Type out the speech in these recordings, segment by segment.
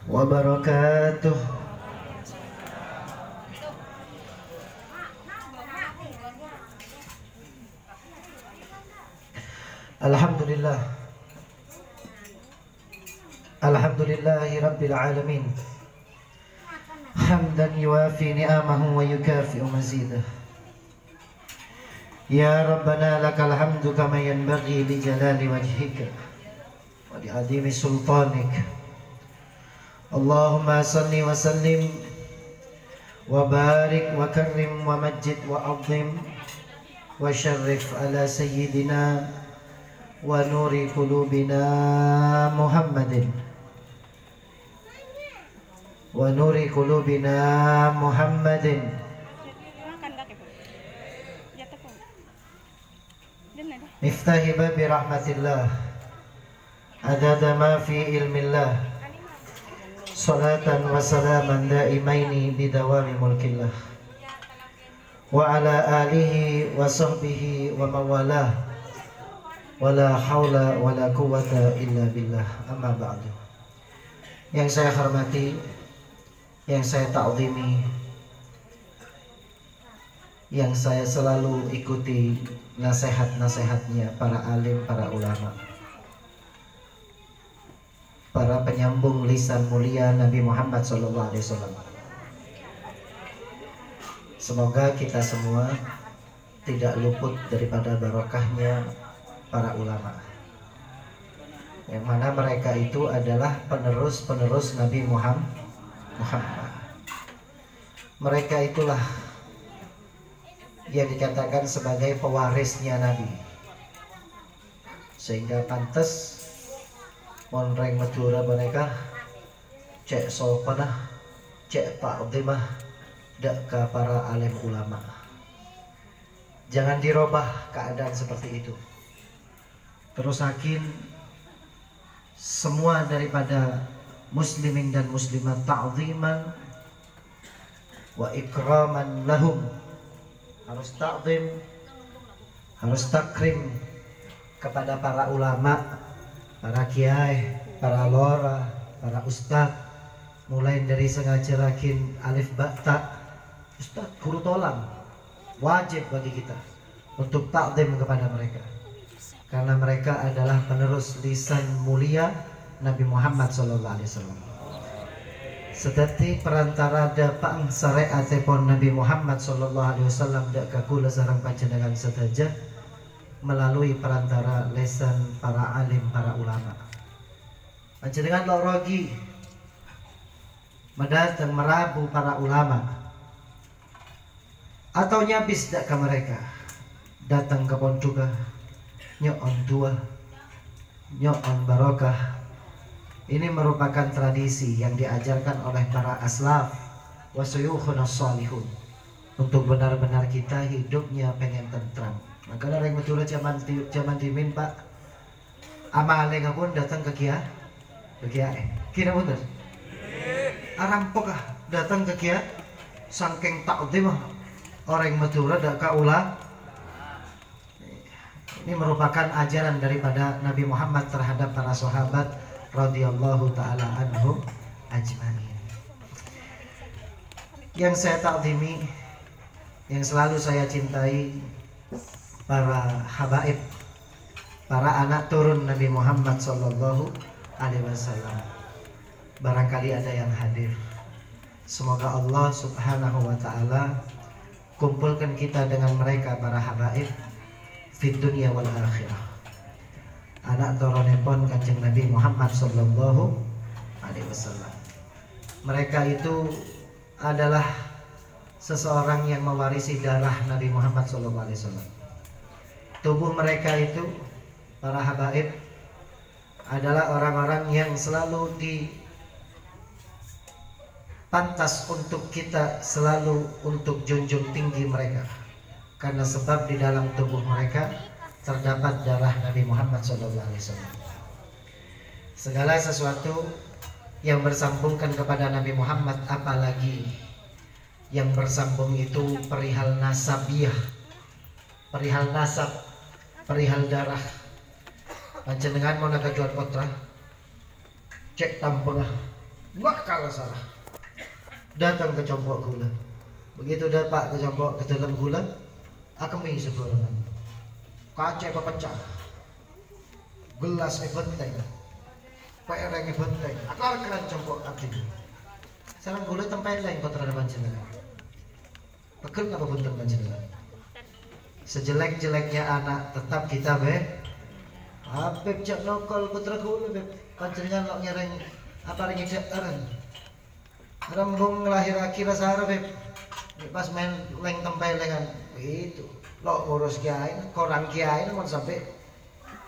wabarakatuh. Alhamdulillah. Alhamdulillahi Rabbil Alamin. Hamdan yuafi ni'amahu wa yukafi'u mazidah. Ya Rabbana lakal hamdu kama yanbaghi li jalali wajhika wa li adimi sultanik. Allahumma salli wa sallim wa barik wa karrim wa majid wa azim wa syarrif ala sayyidina wa nuri qulubina Muhammadin wa nuri qulubina Muhammadin miftahi babi rahmatillah adada ma fi ilmillah salatan wa salaman daimaini bidawami mulkillah wa ala alihi wa sahbihi wa mawalah wala haula wala quwata illa billah, amma ba'du. Yang saya hormati, yang saya ta'zimi, yang saya selalu ikuti nasihat-nasihatnya para alim, para ulama, para penyambung lisan mulia Nabi Muhammad SAW. Semoga kita semua tidak luput daripada barokahnya para ulama, yang mana mereka itu adalah penerus-penerus Nabi Muhammad. Mereka itulah yang dikatakan sebagai pewarisnya Nabi, sehingga pantas monreng madura mereka cek sopanah, cek ta'zimah dak ke para alim ulama. Jangan dirubah keadaan seperti itu. Terusakin semua daripada muslimin dan muslimat ta'ziman wa ikraman lahum. Harus ta'zim, harus takrim kepada para ulama, para kiai, para lora, para ustadz, mulai dari sengaja rakin alif bata, ustadz, guru tolang. Wajib bagi kita untuk ta'zim kepada mereka, karena mereka adalah penerus lisan mulia Nabi Muhammad SAW. Sedati perantara dapang syariat pun Nabi Muhammad SAW dak kakula sareng panjenengan sedaja melalui perantara lisan para alim, para ulama. Panjenengan lorogi mendatang merabu para ulama, atau nyabis dak ke mereka datang ke pon juga nyo'on dua, nyo'on barokah. Ini merupakan tradisi yang diajarkan oleh para aslaf wa suyukhun as-salihun, untuk benar-benar kita hidupnya pengen tentram. Maka ada yang betul zaman dimin Pak amale pun datang ke kia kira bener arampok datang ke kia sangking ta'zimah orang Madura dak kaulah. Ini merupakan ajaran daripada Nabi Muhammad terhadap para sahabat radhiyallahu taala anhum ajmain. Yang saya ta'zimi, yang selalu saya cintai, para habaib, para anak turun Nabi Muhammad sallallahu alaihi wasallam. Barangkali ada yang hadir. Semoga Allah Subhanahu wa taala kumpulkan kita dengan mereka para habaib fid dunya wal akhirah. Anak toronepon Kanjeng Nabi Muhammad sallallahu alaihi wasallam. Mereka itu adalah seseorang yang mewarisi darah Nabi Muhammad sallallahu alaihi wasallam. Tubuh mereka itu para habaib adalah orang-orang yang selalu pantas untuk kita selalu untuk junjung tinggi mereka, karena sebab di dalam tubuh mereka terdapat darah Nabi Muhammad SAW. Segala sesuatu yang bersambungkan kepada Nabi Muhammad, apalagi yang bersambung itu perihal nasabiah, perihal nasab, perihal darah. Panjenengan mau nagajuan potra, cek tampengah bakal salah. Datang ke congkok gula. Begitu dapat ke congkok ke dalam gula, akemi seberangan. Kaca pecah. Gelas benteng. Pereng benteng. Akar keran congkok abdi. Sareng gula tempeleng kotoran panjenengan. Pegel apa punten panjenengan? Sejelek-jeleknya anak tetap kita Habib cak nokol putra gula beb. Panjenengan lok nyereng apa ring cek eren. Rembung lahir akhir sahara beb. Pas main leng tempelengan itu. Lok ngurus kiai, korang kiai namun sampai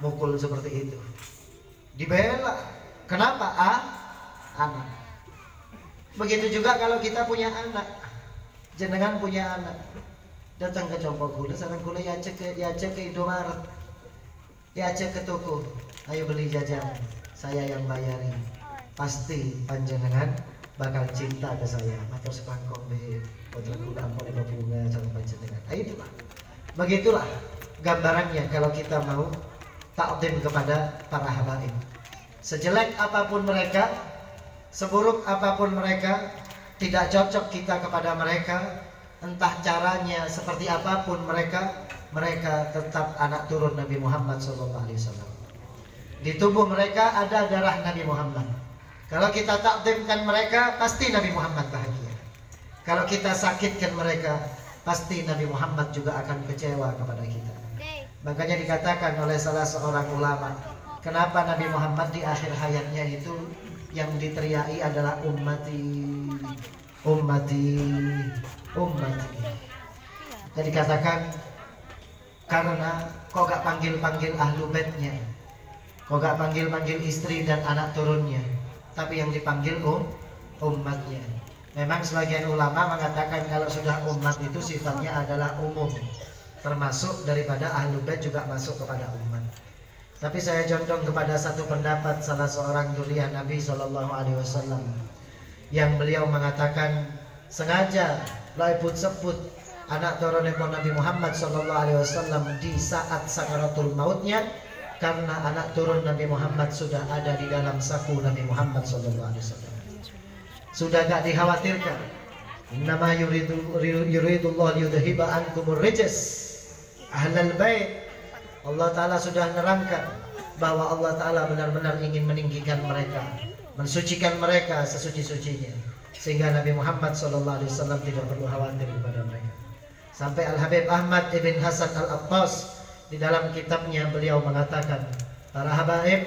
mukul seperti itu. Dibela. Kenapa? Anak. Begitu juga kalau kita punya anak, jenengan punya anak, datang ke congkok gula, sareng gula ya cek ke Indomaret, ya cek ke toko, ayo beli jajan, saya yang bayari, pasti panjenengan bakal cinta ke saya, atau sepangkong deh, putra gula ampun bunga sama panjenengan, itulah, begitulah gambarannya kalau kita mau takdim kepada para habaib, sejelek apapun mereka, seburuk apapun mereka, tidak cocok kita kepada mereka, entah caranya seperti apapun mereka tetap anak turun Nabi Muhammad SAW. Di tubuh mereka ada darah Nabi Muhammad. Kalau kita takdimkan mereka, pasti Nabi Muhammad bahagia. Kalau kita sakitkan mereka, pasti Nabi Muhammad juga akan kecewa kepada kita. Makanya dikatakan oleh salah seorang ulama, kenapa Nabi Muhammad di akhir hayatnya itu yang diteriaki adalah ummati, ummati, ummati. Jadi katakan karena kok gak panggil-panggil ahlu baitnya, kok gak panggil-panggil istri dan anak turunnya, tapi yang dipanggil umatnya. Memang sebagian ulama mengatakan kalau sudah umat itu sifatnya adalah umum, termasuk daripada ahlu bait juga masuk kepada umat. Tapi saya condong kepada satu pendapat salah seorang dzurriyyah Nabi SAW yang beliau mengatakan sengaja laiput sebut anak turunipun Nabi Muhammad SAW di saat sakaratul mautnya, karena anak turun Nabi Muhammad sudah ada di dalam saku Nabi Muhammad SAW. Sudah gak dikhawatirkan. Innama yuridullah liyudhiba ankumur rijs ahlal bait. Allah Ta'ala sudah menerangkan bahwa Allah Ta'ala benar-benar ingin meninggikan mereka, mensucikan mereka sesuci-sucinya, sehingga Nabi Muhammad SAW tidak perlu khawatir kepada mereka. Sampai Al-Habib Ahmad Ibn Hasan Al-Attas di dalam kitabnya beliau mengatakan, para habaib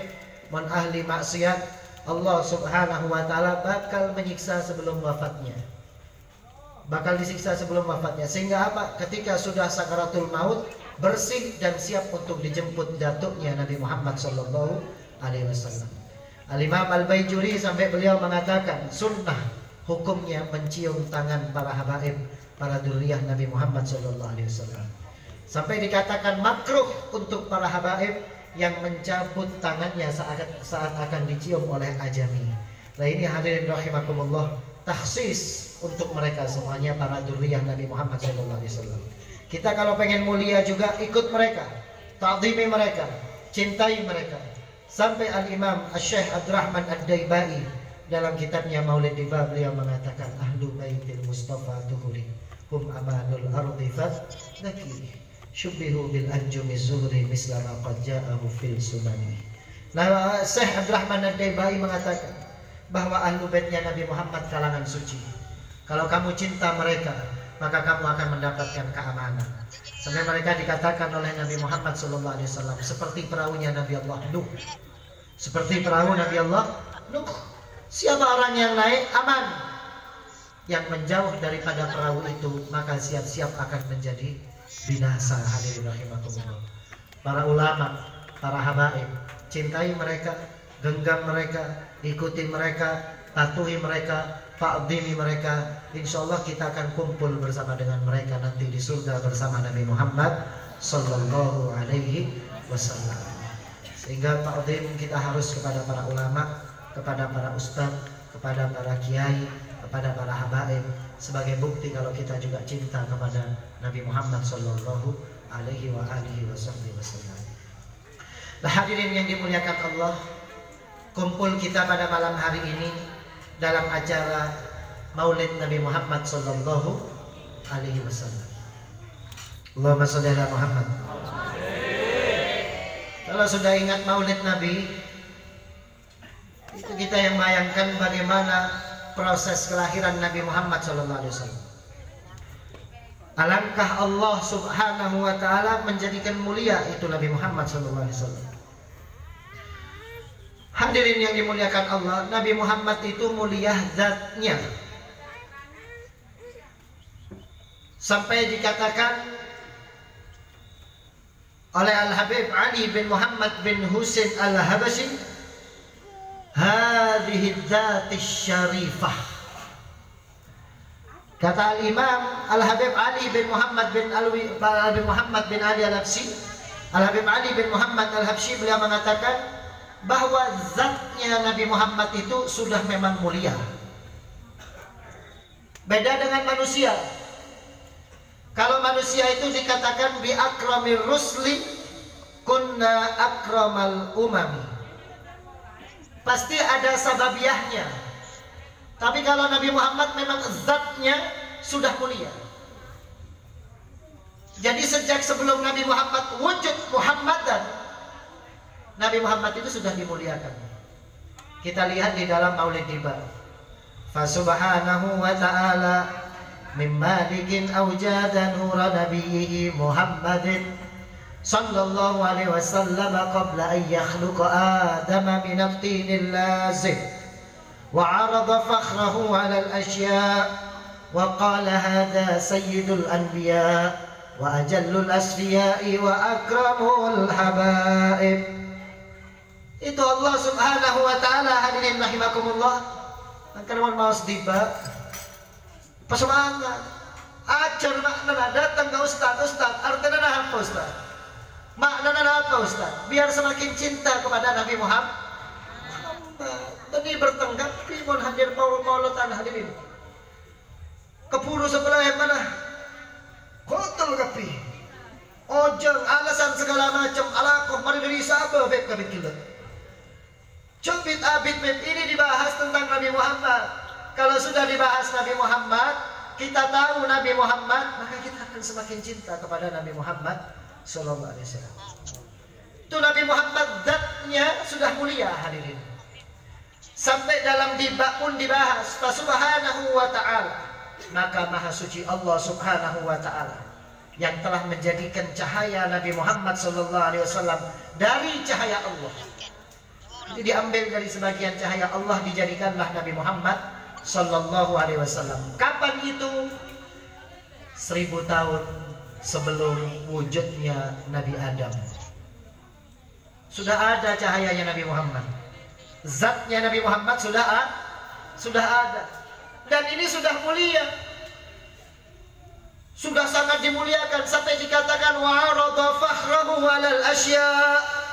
mon ahli maksiat, Allah Subhanahu wa Ta'ala bakal menyiksa sebelum wafatnya, bakal disiksa sebelum wafatnya, sehingga apa? Ketika sudah sakaratul maut, bersih dan siap untuk dijemput datuknya Nabi Muhammad SAW. Al-Imam Al-Baijuri sampai beliau mengatakan sunnah hukumnya mencium tangan para habaib, para dzurriyyah Nabi Muhammad SAW. Sampai dikatakan makruh untuk para habaib yang mencabut tangannya saat akan dicium oleh ajami. Nah ini hadirin rahimakumullah, takhsis untuk mereka semuanya para dzurriyyah Nabi Muhammad SAW. Kita kalau pengen mulia juga ikut mereka, ta'zimi mereka, cintai mereka. Sampai Al-Imam Asy-Syaikh Abdurrahman Ad-Daibai dalam kitabnya Maulid Diba beliau mengatakan ahlu baitil Mustafa tuhuri hum amanul ardi fadhaki syubbihu bil anjumi zuhri misla ma qad ja'ahu fil sunani. Nah, Syekh Abdurrahman Ad-Daibai mengatakan bahwa ahlu baitnya Nabi Muhammad kalangan suci. Kalau kamu cinta mereka, maka kamu akan mendapatkan keamanan. Sampai mereka dikatakan oleh Nabi Muhammad SAW seperti perahunya Nabi Allah Nuh. Seperti perahu Nabi Allah Nuh. Siapa orang yang naik aman, yang menjauh daripada perahu itu maka siap-siap akan menjadi binasa. Hadirin rahimakumullah. Para ulama, para habaib, cintai mereka, genggam mereka, ikuti mereka, patuhi mereka, ta'zimi mereka. Insyaallah kita akan kumpul bersama dengan mereka nanti di surga bersama Nabi Muhammad sallallahu alaihi wasallam. Sehingga ta'zim kita harus kepada para ulama, kepada para ustadz, kepada para kiai, kepada para habaib, sebagai bukti kalau kita juga cinta kepada Nabi Muhammad sallallahu alaihi wasallam. Nah, hadirin yang dimuliakan Allah, kumpul kita pada malam hari ini dalam acara Maulid Nabi Muhammad sallallahu alaihi wasallam. Allahumma shalli ala Muhammad. Kalau sudah ingat Maulid Nabi, itu kita yang bayangkan bagaimana proses kelahiran Nabi Muhammad sallallahu alaihi wasallam. Alangkah Allah Subhanahu wa taala menjadikan mulia itu Nabi Muhammad sallallahu alaihi wasallam. Hadirin yang dimuliakan Allah, Nabi Muhammad itu mulia zatnya. Sampai dikatakan oleh Al-Habib Ali bin Muhammad bin Husain Al-Habashi, hadhihi dzatish syarifah. Kata Al-Imam Al-Habib Ali bin Muhammad bin Ali Al-Habsyi, Al-Habib Ali bin Muhammad Al-Habsyi, beliau mengatakan bahwa zatnya Nabi Muhammad itu sudah memang mulia. Beda dengan manusia. Kalau manusia itu dikatakan bi akramir rusli kunna akramal umami, pasti ada sababiahnya. Tapi kalau Nabi Muhammad memang zatnya sudah mulia. Jadi sejak sebelum Nabi Muhammad wujud Muhammadan, Nabi Muhammad itu sudah dimuliakan. Kita lihat di dalam Maulid Tiba. Fa subhanahu wa ta'ala min malikin awjada nura nabiyhi Muhammadin sallallahu alaihi wasallam qabla an yakhluqa Adama min at-tinil lazim wa 'arada fakhrahu 'ala al-ashya' wa qala hadha sayyidul anbiya wa ajallul asfiya'i wa akramul habaib. Itu Allah Subhanahu wa taala. Hadirin rahimakumullah, angkarawan maos tiba pasemangat ajar makna datang ke ustaz artinya apa ustaz? Makna apa ustaz? Biar semakin cinta kepada Nabi Muhammad. Tadi bertenggak pun hadir maulutan hadirin. Kepuru sebelah yang mana? Kotor kapi. Ojeng alasan segala macam alakoh mari dari sabar beb kabit kita. Cupit abid mem ini dibahas tentang Nabi Muhammad. Kalau sudah dibahas Nabi Muhammad, kita tahu Nabi Muhammad, maka kita akan semakin cinta kepada Nabi Muhammad sallallahu alaihi wasallam. Itu Nabi Muhammad zatnya sudah mulia hadirin. Sampai dalam tiba pun dibahas fa subhanahu wa ta'ala, maka maha suci Allah Subhanahu wa ta'ala yang telah menjadikan cahaya Nabi Muhammad sallallahu alaihi wasallam dari cahaya Allah. Ini diambil dari sebagian cahaya Allah, dijadikanlah Nabi Muhammad sallallahu alaihi wasallam. Kapan itu? 1000 tahun sebelum wujudnya Nabi Adam. Sudah ada cahayanya Nabi Muhammad. Zatnya Nabi Muhammad sudah ada. Dan ini sudah mulia. Sudah sangat dimuliakan sampai dikatakan wa 'arada fakhrahu 'alal asya'.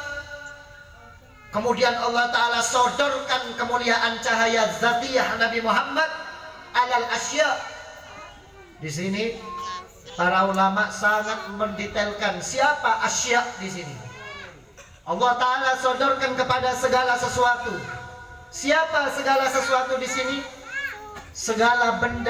Kemudian Allah Ta'ala sodorkan kemuliaan cahaya zatiyah Nabi Muhammad alal asya. Di sini para ulama sangat mendetailkan siapa asya di sini. Allah Ta'ala sodorkan kepada segala sesuatu. Siapa segala sesuatu di sini? Segala benda